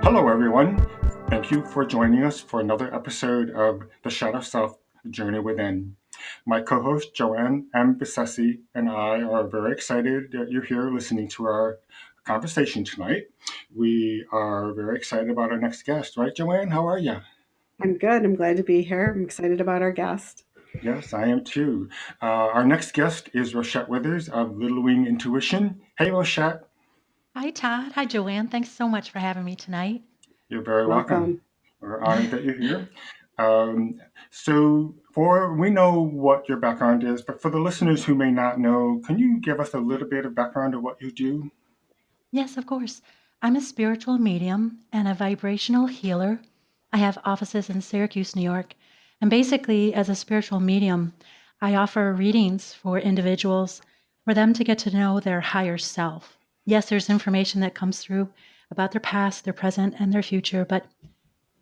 Hello, everyone. Thank you for joining us for another episode of The Shadow Self Journey Within. My co host, Joanne M. Bissessi, and I are very excited that you're here listening to our conversation tonight. We are very excited about our next guest, right, Joanne? How are you? I'm good. I'm glad to be here. I'm excited about our guest. Yes, I am too. Our next guest is Rochette Withers of Little Wing Intuition. Hey, Rochette. Hi, Todd. Hi, Joanne. Thanks so much for having me tonight. You're very welcome. Welcome. We're honored that you're here. Um, so, we know what your background is, but for the listeners who may not know, can you give us a little bit of background of what you do? Yes, of course. I'm a spiritual medium and a vibrational healer. I have offices in Syracuse, New York. And basically, as a spiritual medium, I offer readings for individuals for them to get to know their higher self. Yes, there's information that comes through about their past, their present, and their future, but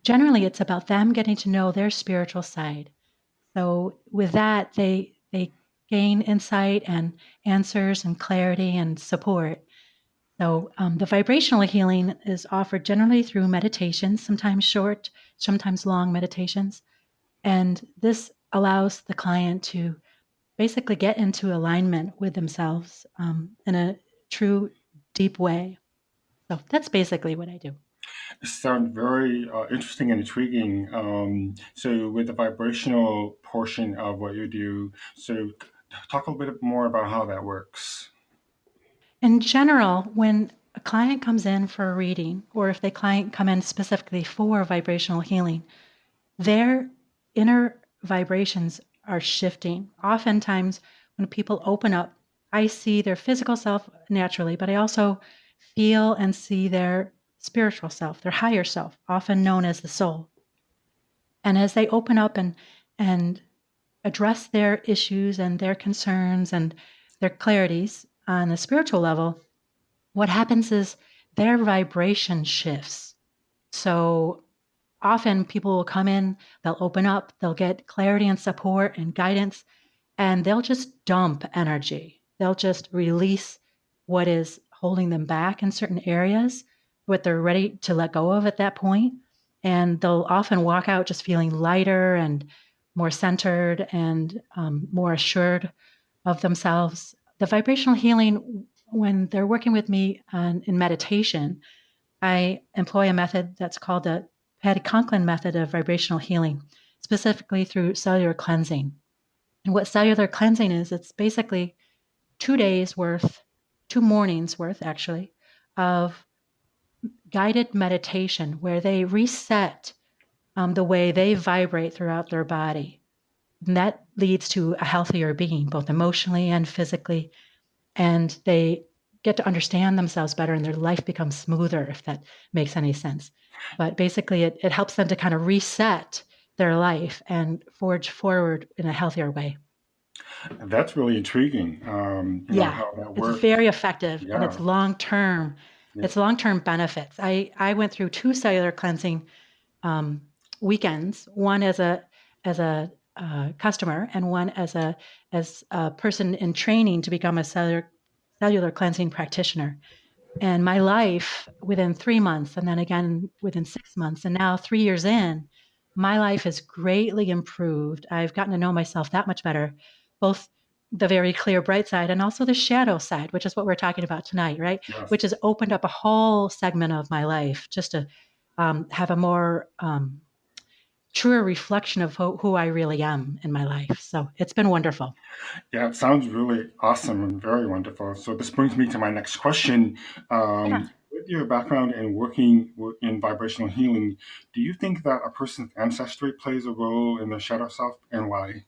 generally it's about them getting to know their spiritual side. So with that, they gain insight and answers and clarity and support. So the vibrational healing is offered generally through meditations, sometimes short, sometimes long meditations, and this allows the client to basically get into alignment with themselves in a true, deep way. So that's basically what I do. It sounds very interesting and intriguing. So, with the vibrational portion of what you do, talk a little bit more about how that works. In general, when a client comes in for a reading, or if the client come in specifically for vibrational healing, their inner vibrations are shifting. Oftentimes, when people open up, I see their physical self naturally, but I also feel and see their spiritual self, their higher self, often known as the soul. And as they open up and address their issues and their concerns and their clarities on the spiritual level, what happens is their vibration shifts. So often people will come in, they'll open up, they'll get clarity and support and guidance, and they'll just dump energy. They'll just release what is holding them back in certain areas, what they're ready to let go of at that point. And they'll often walk out just feeling lighter and more centered and more assured of themselves. The vibrational healing, when they're working with me in meditation, I employ a method that's called the Patty Conklin method of vibrational healing, specifically through cellular cleansing. And what cellular cleansing is, it's basically 2 days worth, 2 mornings worth actually, of guided meditation where they reset the way they vibrate throughout their body. And that leads to a healthier being, both emotionally and physically. And they get to understand themselves better and their life becomes smoother, if that makes any sense. But basically, it helps them to kind of reset their life and forge forward in a healthier way. That's really intriguing. Yeah, How that it's works. very effective and it's Yeah. long term. Yeah. It's long term benefits. I went through two cellular cleansing um, weekends, one as a customer and one as a person in training to become a cellular cleansing practitioner. And my life within 3 months, and then again within 6 months, and now 3 years in, my life has greatly improved. I've gotten to know myself that much better, both the very clear bright side and also the shadow side, which is what we're talking about tonight, right? Yes. Which has opened up a whole segment of my life just to have a more truer reflection of who I really am in my life. So it's been wonderful. Yeah, it sounds really awesome and very wonderful. So this brings me to my next question. Yeah. With your background in working in vibrational healing, do you think that a person's ancestry plays a role in their shadow self, and why?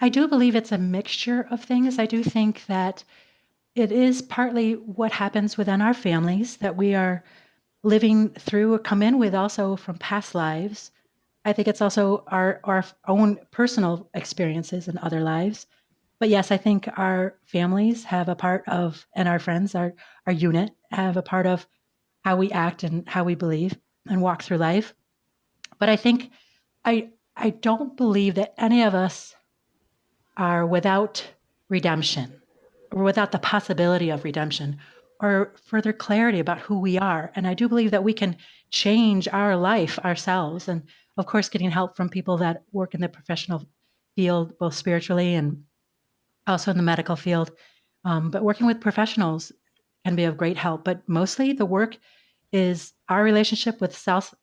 I do believe it's a mixture of things. I do think that it is partly what happens within our families that we are living through or come in with also from past lives. I think it's also our own personal experiences in other lives. But yes, I think our families have a part of, and our friends, our unit, have a part of how we act and how we believe and walk through life. But I think I don't believe that any of us are without redemption or without the possibility of redemption or further clarity about who we are. And I do believe that we can change our life ourselves. And of course, getting help from people that work in the professional field, both spiritually and also in the medical field. But working with professionals can be of great help. But mostly the work is our relationship with self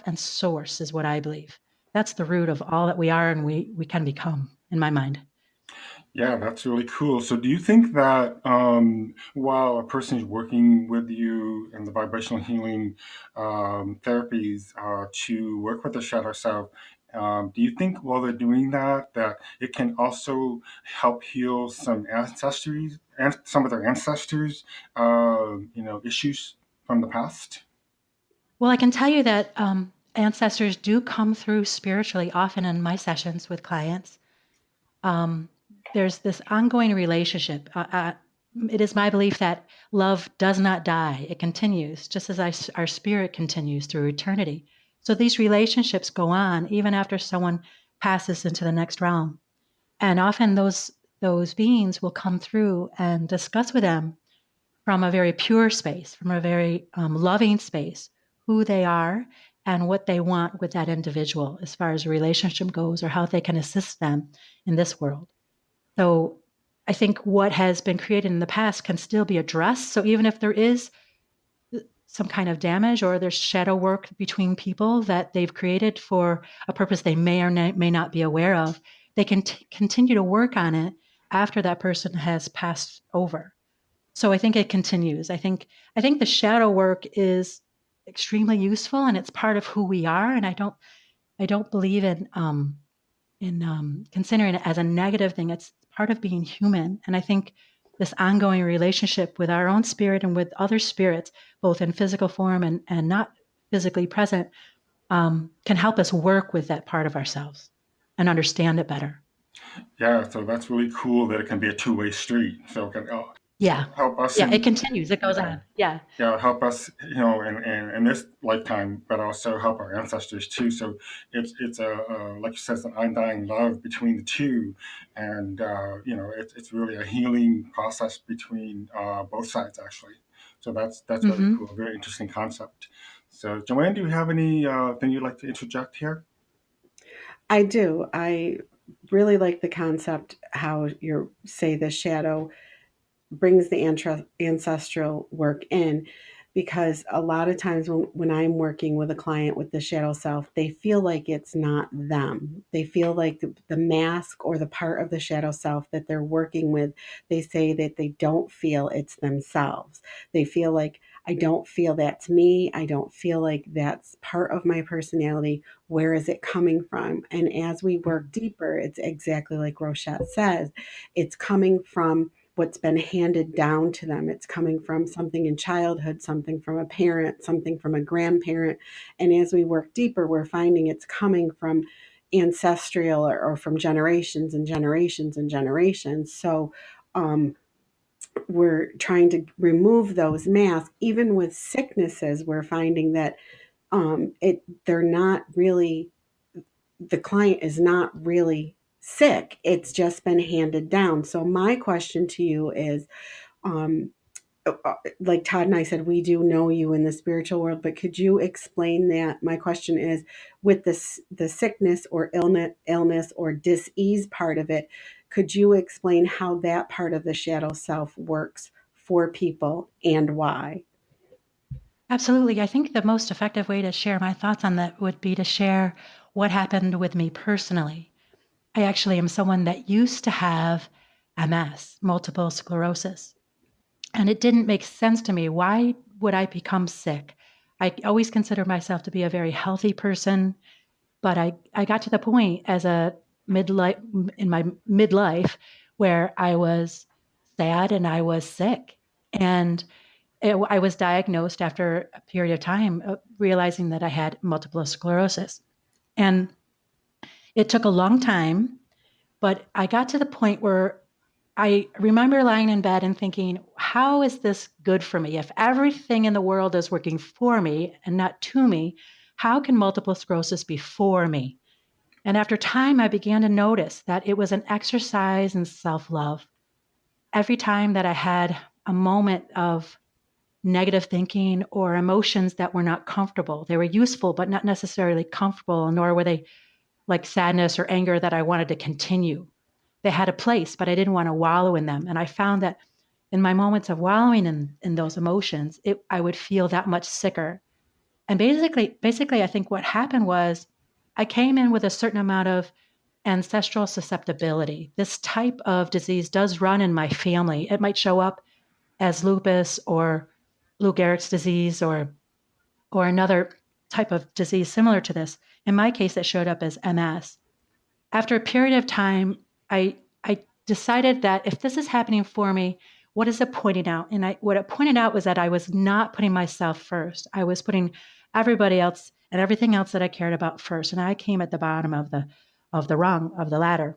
and source is what I believe. That's the root of all that we are and we can become, in my mind. Yeah, that's really cool. So, do you think that while a person is working with you in the vibrational healing therapies to work with the shadow self, do you think while they're doing that, that it can also help heal some ancestries and some of their ancestors, issues from the past? Well, I can tell you that ancestors do come through spiritually often in my sessions with clients. Um, there's this ongoing relationship. It is my belief that love does not die, it continues, just as our spirit continues through eternity. So these relationships go on even after someone passes into the next realm. And often those beings will come through and discuss with them from a very pure space, from a very loving space, who they are and what they want with that individual as far as a relationship goes or how they can assist them in this world. So I think what has been created in the past can still be addressed. So even if there is some kind of damage or there's shadow work between people that they've created for a purpose they may or may not be aware of, they can continue to work on it after that person has passed over. So I think it continues. I think the shadow work is extremely useful and it's part of who we are. And I don't believe in considering it as a negative thing. It's part of being human. And I think this ongoing relationship with our own spirit and with other spirits, both in physical form and not physically present, can help us work with that part of ourselves and understand it better. Yeah, so that's really cool that it can be a two-way street. So it can Yeah. help us Yeah. It in continues. It goes yeah, on. Yeah. yeah, help us, in this lifetime, but also help our ancestors too. So it's like you said, it's an undying love between the two, and it's really a healing process between both sides actually. So that's very Hmm. cool, very interesting concept. So Joanne, do you have any thing you'd like to interject here? I do. I really like the concept how you say the shadow brings the ancestral work in, because a lot of times when I'm working with a client with the shadow self, they feel like it's not them. They feel like the mask or the part of the shadow self that they're working with, they say that they don't feel it's themselves. They feel like, I don't feel that's me. I don't feel like that's part of my personality. Where is it coming from? And as we work deeper, it's exactly like Rochette says, it's coming from what's been handed down to them. It's coming from something in childhood, something from a parent, something from a grandparent. And as we work deeper, we're finding it's coming from ancestral or from generations and generations and generations. So we're trying to remove those masks. Even with sicknesses, we're finding that they're not really, the client is not really sick. It's just been handed down. So my question to you is, um, like Todd and I said, we do know you in the spiritual world, but could you explain that? My question is, with this, the sickness or illness or dis-ease part of it, could you explain how that part of the shadow self works for people and why? Absolutely. I think the most effective way to share my thoughts on that would be to share what happened with me personally. I actually am someone that used to have MS, multiple sclerosis, and it didn't make sense to me. Why would I become sick? I always considered myself to be a very healthy person, but I got to the point as a midlife in my midlife where I was sad and I was sick. And I was diagnosed after a period of time, realizing that I had multiple sclerosis. And it took a long time, but I got to the point where I remember lying in bed and thinking, how is this good for me? If everything in the world is working for me and not to me, how can multiple sclerosis be for me? And after time, I began to notice that it was an exercise in self love. Every time that I had a moment of negative thinking or emotions that were not comfortable. They were useful, but not necessarily comfortable, nor were they like sadness or anger that I wanted to continue. They had a place, but I didn't want to wallow in them. And I found that in my moments of wallowing in those emotions, I would feel that much sicker. And basically, I think what happened was I came in with a certain amount of ancestral susceptibility. This type of disease does run in my family. It might show up as lupus or Lou Gehrig's disease or another type of disease similar to this. In my case, it showed up as MS. After a period of time, I decided that if this is happening for me, what is it pointing out? And what it pointed out was that I was not putting myself first. I was putting everybody else and everything else that I cared about first. And I came at the bottom of the rung of the ladder.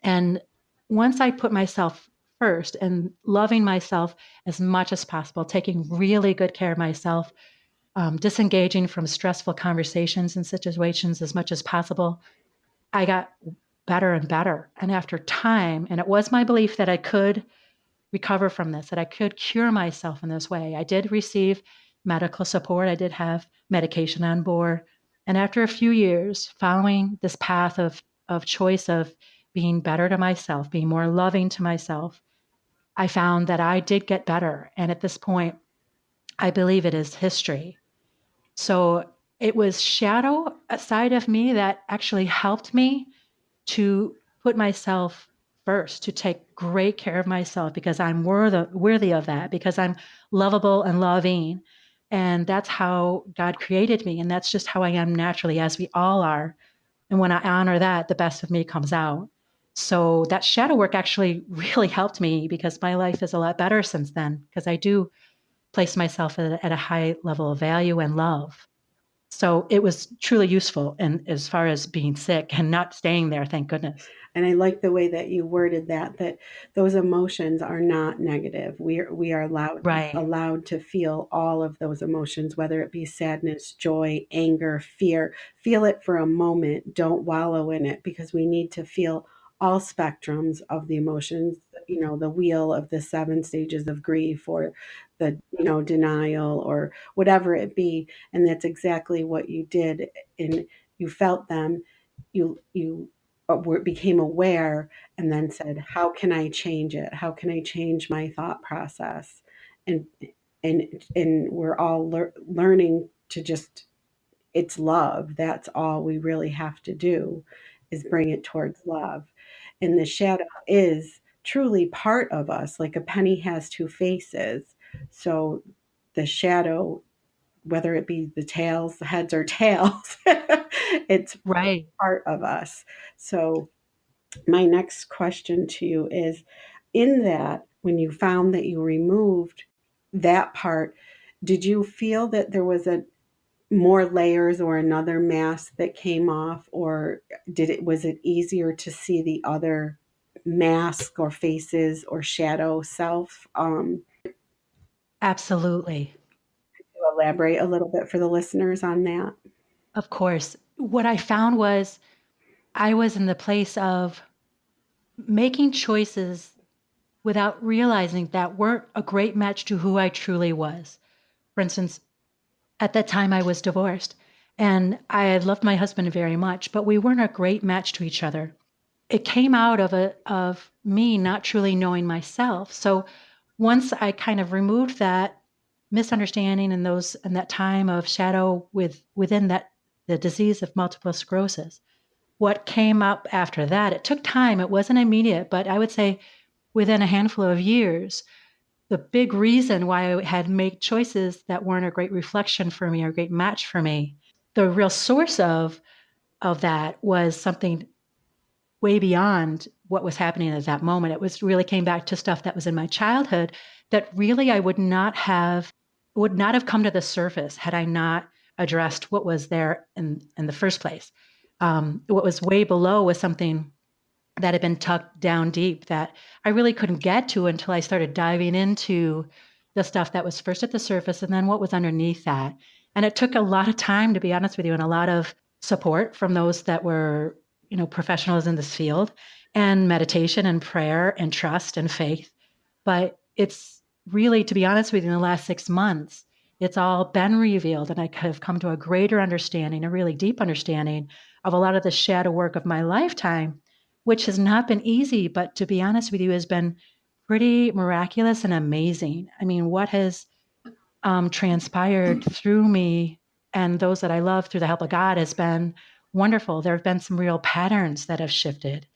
And once I put myself first and loving myself as much as possible, taking really good care of myself, disengaging from stressful conversations and situations as much as possible, I got better and better. And after time, and it was my belief that I could recover from this, that I could cure myself in this way. I did receive medical support. I did have medication on board. And after a few years, following this path of choice of being better to myself, being more loving to myself, I found that I did get better. And at this point, I believe it is history. So it was shadow side of me that actually helped me to put myself first, to take great care of myself because I'm worthy of that, because I'm lovable and loving. And that's how God created me. And that's just how I am naturally, as we all are. And when I honor that, the best of me comes out. So that shadow work actually really helped me because my life is a lot better since then, because I do place myself at a high level of value and love. So it was truly useful, and as far as being sick and not staying there, thank goodness. And I like the way that you worded that, that those emotions are not negative. We are Right. allowed to feel all of those emotions, whether it be sadness, joy, anger, fear. Feel it for a moment. Don't wallow in it, because we need to feel all spectrums of the emotions, the wheel of the 7 stages of grief, or the, denial, or whatever it be. And that's exactly what you did. And you felt them. You became aware, and then said, how can I change it? How can I change my thought process? And and and we're all learning to just, it's love. That's all we really have to do, is bring it towards love. And the shadow is truly part of us, like a penny has two faces. So the shadow, whether it be the tails, the heads, or tails, it's Right. part of us. So my next question to you is, in that, when you found that you removed that part, did you feel that there was a more layers or another mask that came off, or was it easier to see the other mask or faces or shadow self? Absolutely. Elaborate a little bit for the listeners on that. Of course. What I found was I was in the place of making choices without realizing that weren't a great match to who I truly was. For instance, at that time I was divorced and I had loved my husband very much, but we weren't a great match to each other. It came out of me not truly knowing myself. So once I kind of removed that misunderstanding and that time of shadow within that the disease of multiple sclerosis, what came up after that, it took time. It wasn't immediate, but I would say within a handful of years, the big reason why I had made choices that weren't a great reflection for me or a great match for me, the real source of that was something way beyond what was happening at that moment. It was really came back to stuff that was in my childhood that really I would not have come to the surface had I not addressed what was there in the first place. What was way below was something that had been tucked down deep that I really couldn't get to until I started diving into the stuff that was first at the surface and then what was underneath that. And it took a lot of time, to be honest with you, and a lot of support from those that were, professionals in this field, and meditation and prayer and trust and faith. But really, to be honest with you, in the last 6 months, it's all been revealed, and I have come to a greater understanding, a really deep understanding of a lot of the shadow work of my lifetime, which has not been easy, but to be honest with you, has been pretty miraculous and amazing. I mean, what has transpired through me and those that I love through the help of God has been wonderful. There have been some real patterns that have shifted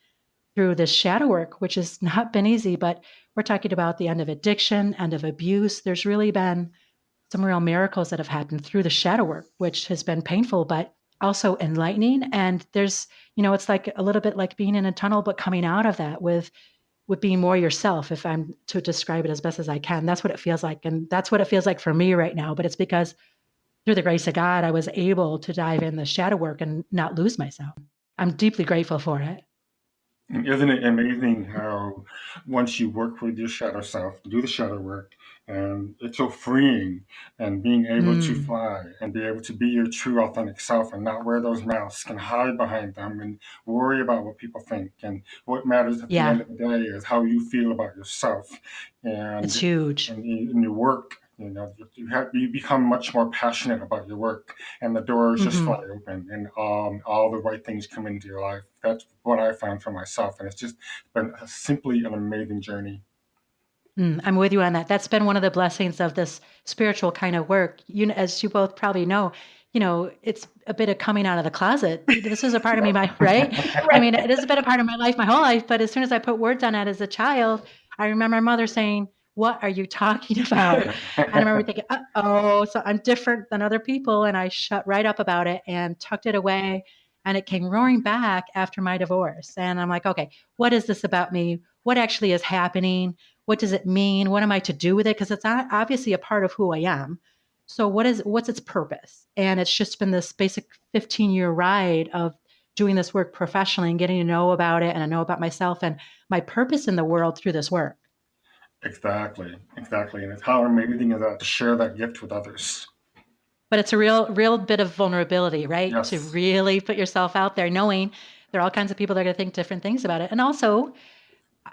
through this shadow work, which has not been easy, but we're talking about the end of addiction, end of abuse. There's really been some real miracles that have happened through the shadow work, which has been painful, but also enlightening. And there's, it's like a little bit like being in a tunnel, but coming out of that with being more yourself, if I'm to describe it as best as I can. That's what it feels like. And that's what it feels like for me right now. But it's because through the grace of God, I was able to dive in the shadow work and not lose myself. I'm deeply grateful for it. And isn't it amazing how once you work with your shadow self, do the shadow work, and it's so freeing, and being able to Mm, fly and be able to be your true authentic self and not wear those masks and hide behind them and worry about what people think. And what matters at the yeah, end of the day is how you feel about yourself. it's And huge. in your work, you become much more passionate about your work, and the doors just fly Hmm. open, and all the right things come into your life. That's what I found for myself, and it's just been simply an amazing journey. I'm with you on that. That's been one of the blessings of this spiritual kind of work. As you both probably know, it's a bit of coming out of the closet. This is a part of me, right? I mean, it has been a part of my life, my whole life. But as soon as I put words on it as a child, I remember my mother saying, "What are you talking about?" And I remember thinking, "Oh, so I'm different than other people," and I shut right up about it and tucked it away. And it came roaring back after my divorce. And I'm like, okay, what is this about me? What actually is happening? What does it mean? What am I to do with it? Because it's obviously a part of who I am. So what's its purpose? And it's just been this basic 15-year ride of doing this work professionally and getting to know about it and I know about myself and my purpose in the world through this work. Exactly, and it's how amazing is that to share that gift with others. But it's a real bit of vulnerability, right? To Yes, really put yourself out there, knowing there are all kinds of people that are going to think different things about it. And also,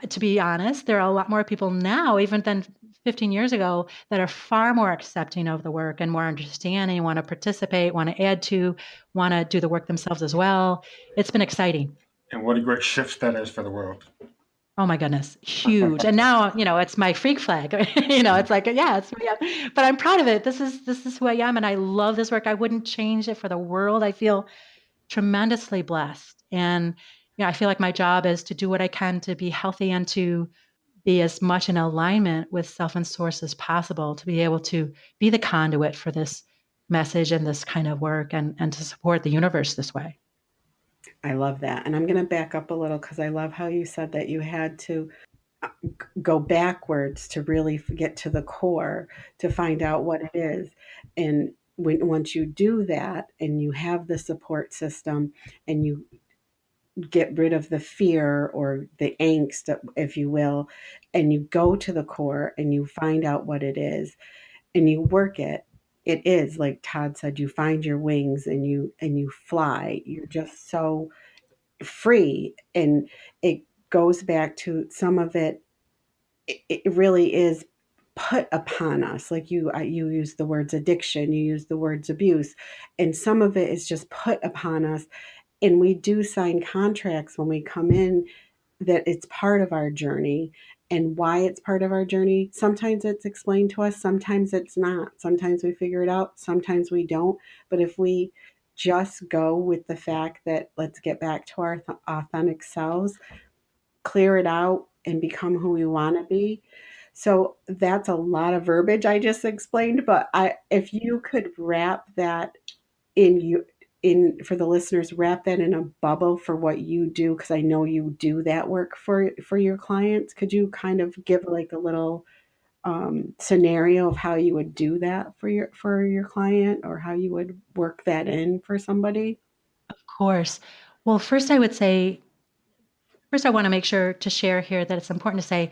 to be honest, there are a lot more people now, even than 15 years ago, that are far more accepting of the work and more understanding, want to participate, want to add to, want to do the work themselves as well. It's been exciting. and what a great shift that is for the world. Oh my goodness, huge. And now, it's my freak flag. It's like, yeah, it's yeah. But I'm proud of it. This is who I am and I love this work. I wouldn't change it for the world. I feel tremendously blessed. And I feel like my job is to do what I can to be healthy and to be as much in alignment with self and source as possible to be able to be the conduit for this message and this kind of work and to support the universe this way. I love that. And I'm going to back up a little because I love how you said that you had to go backwards to really get to the core to find out what it is. And once you do that and you have the support system and you get rid of the fear or the angst, if you will, and you go to the core and you find out what it is and you work it, it is like Todd said, you find your wings and you fly. You're just so free. And it goes back to some of it, it really is put upon us. Like you use the words addiction, you use the words abuse, and some of it is just put upon us. And we do sign contracts when we come in that it's part of our journey. And why it's part of our journey, sometimes it's explained to us, sometimes it's not. Sometimes we figure it out, sometimes we don't. But if we just go with the fact that let's get back to our authentic selves, clear it out, and become who we want to be. So that's a lot of verbiage I just explained, but if you could wrap that in you in for the listeners, wrap that in a bubble for what you do, because I know you do that work for your clients. Could you kind of give like a little scenario of how you would do that for your client, or how you would work that in for somebody? Of course. Well, first I want to make sure to share here that it's important to say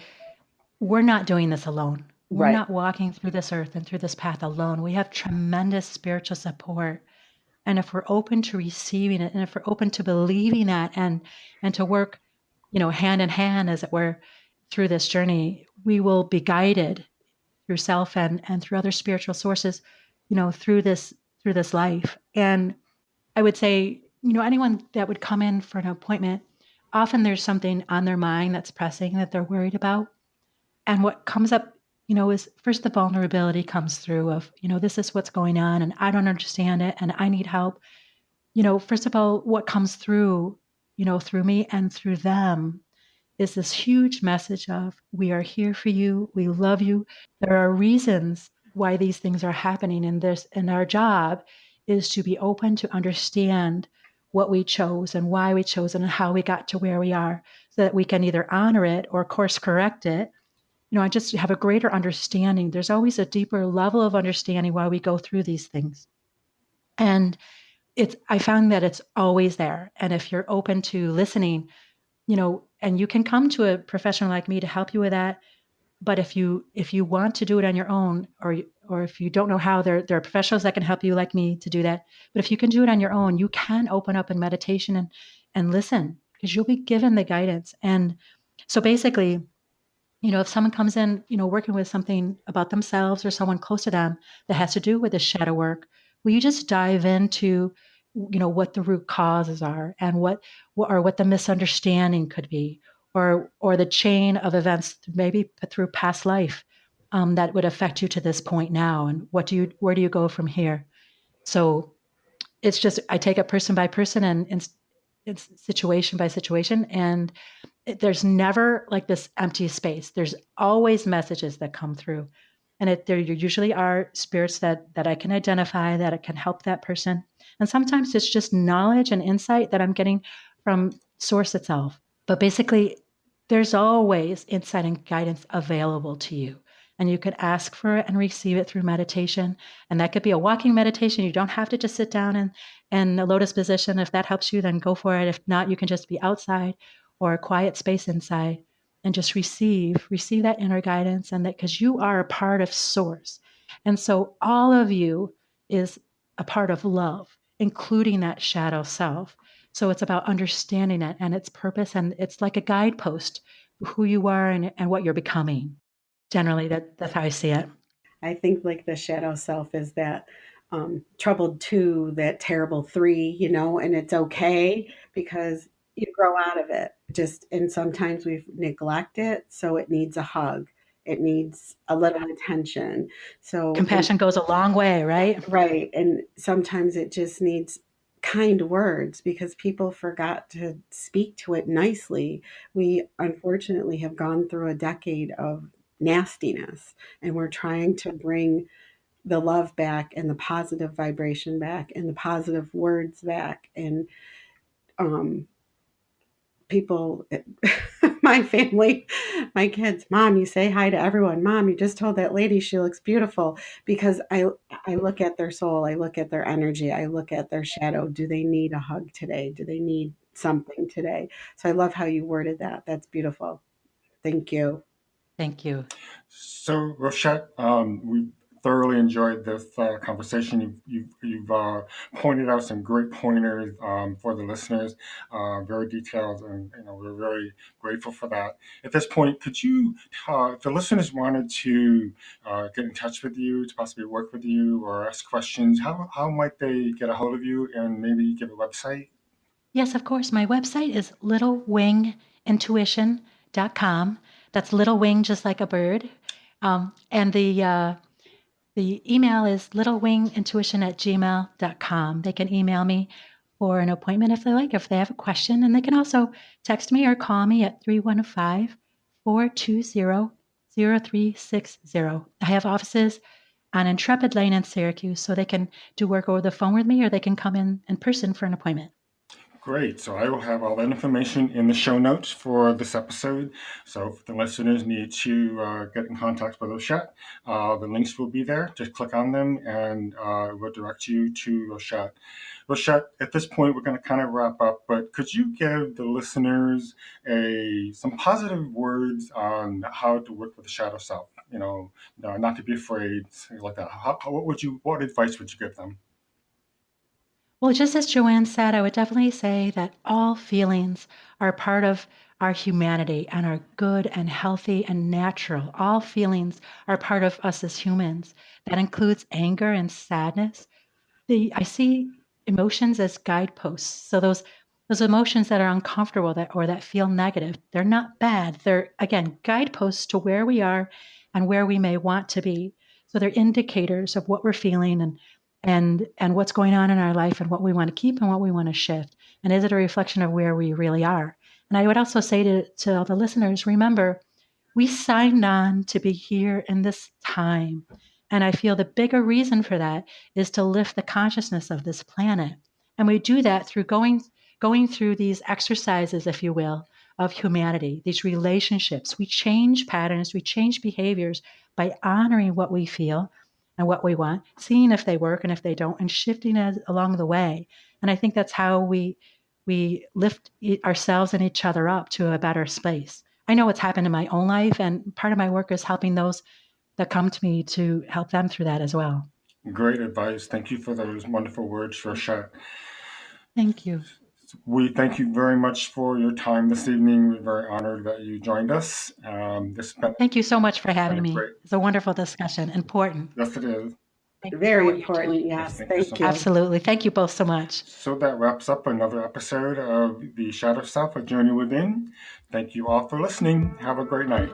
we're not doing this alone. We're Right. not walking through this earth and through this path alone. We have tremendous spiritual support. And if we're open to receiving it, and if we're open to believing that and to work, hand in hand, as it were, through this journey, we will be guided through self and through other spiritual sources, through this life. And I would say, anyone that would come in for an appointment, often there's something on their mind that's pressing that they're worried about. And what comes up, is first the vulnerability comes through of, this is what's going on and I don't understand it and I need help. First of all, what comes through, through me and through them is this huge message of we are here for you. We love you. There are reasons why these things are happening in this, and our job is to be open to understand what we chose and why we chose it and how we got to where we are so that we can either honor it or course correct it. I just have a greater understanding. There's always a deeper level of understanding why we go through these things. And I found that it's always there. And if you're open to listening, and you can come to a professional like me to help you with that. But if you want to do it on your own, or if you don't know how, there are professionals that can help you like me to do that. But if you can do it on your own, you can open up in meditation and listen, because you'll be given the guidance. And so basically, if someone comes in, working with something about themselves or someone close to them that has to do with the shadow work, will you just dive into, what the root causes are and what the misunderstanding could be, or the chain of events, maybe through past life, that would affect you to this point now, and where do you go from here? So it's just I take it person by person and it's situation by situation, and there's never like this empty space. There's always messages that come through, and there usually are spirits that I can identify that it can help that person. And sometimes it's just knowledge and insight that I'm getting from source itself. But basically, there's always insight and guidance available to you. And you could ask for it and receive it through meditation. And that could be a walking meditation. You don't have to just sit down in a lotus position. If that helps you, then go for it. If not, you can just be outside or a quiet space inside and just receive that inner guidance. And that, because you are a part of source. And so all of you is a part of love, including that shadow self. So it's about understanding it and its purpose. And it's like a guidepost who you are and what you're becoming. Generally, that's how I see it. I think like the shadow self is that troubled two, that terrible three, and it's okay because you grow out of it. Just and sometimes we neglect it, so it needs a hug. It needs a little attention. So and Compassion goes a long way, right? right, and sometimes it just needs kind words because people forgot to speak to it nicely. We unfortunately have gone through a decade of nastiness, and we're trying to bring the love back and the positive vibration back and the positive words back. And um, people, my family, my kids, mom, you say hi to everyone. Mom, you just told that lady she looks beautiful, because I look at their soul, I look at their energy, I look at their shadow. Do they need a hug today? Do they need something today? So I love how you worded that. That's beautiful. Thank you. Thank you. So, Rochette, we thoroughly enjoyed this conversation. You've pointed out some great pointers for the listeners, very detailed, and we're very grateful for that. At this point, could you, if the listeners wanted to get in touch with you, to possibly work with you or ask questions, how might they get a hold of you and maybe give a website? Yes, of course. My website is littlewingintuition.com. That's little wing, just like a bird. And the email is littlewingintuition@gmail.com. They can email me for an appointment if they like, if they have a question. And they can also text me or call me at 315-420-0360. I have offices on Intrepid Lane in Syracuse, so they can do work over the phone with me or they can come in person for an appointment. Great. So I will have all that information in the show notes for this episode. So if the listeners need to get in contact with Rochette, the links will be there. Just click on them and we'll direct you to Rochette. Rochette, at this point, we're going to kind of wrap up, but could you give the listeners some positive words on how to work with the shadow self? Not to be afraid, things like that. What advice would you give them? Well, just as Joanne said, I would definitely say that all feelings are part of our humanity and our good and healthy and natural. All feelings are part of us as humans. That includes anger and sadness. I see emotions as guideposts. So those emotions that are uncomfortable or that feel negative, they're not bad. They're, again, guideposts to where we are and where we may want to be. So they're indicators of what we're feeling and what's going on in our life and what we want to keep and what we want to shift. And is it a reflection of where we really are? And I would also say to all the listeners, remember, we signed on to be here in this time. And I feel the bigger reason for that is to lift the consciousness of this planet. And we do that through going through these exercises, if you will, of humanity, these relationships. We change patterns, we change behaviors by honoring what we feel and what we want, seeing if they work and if they don't, and shifting along the way. And I think that's how we lift ourselves and each other up to a better space. I know what's happened in my own life, and part of my work is helping those that come to me to help them through that as well. Great advice. Thank you for those wonderful words, Rochette. Thank you. We thank you very much for your time this evening. We're very honored that you joined us. Thank you so much for having me. great. It's a wonderful discussion. Important. Yes, it is. Thank you for Very what you're important. doing. Yes. Thank you so Thank you. much. Absolutely. Thank you both so much. So that wraps up another episode of The Shadow Self, A Journey Within. Thank you all for listening. Have a great night.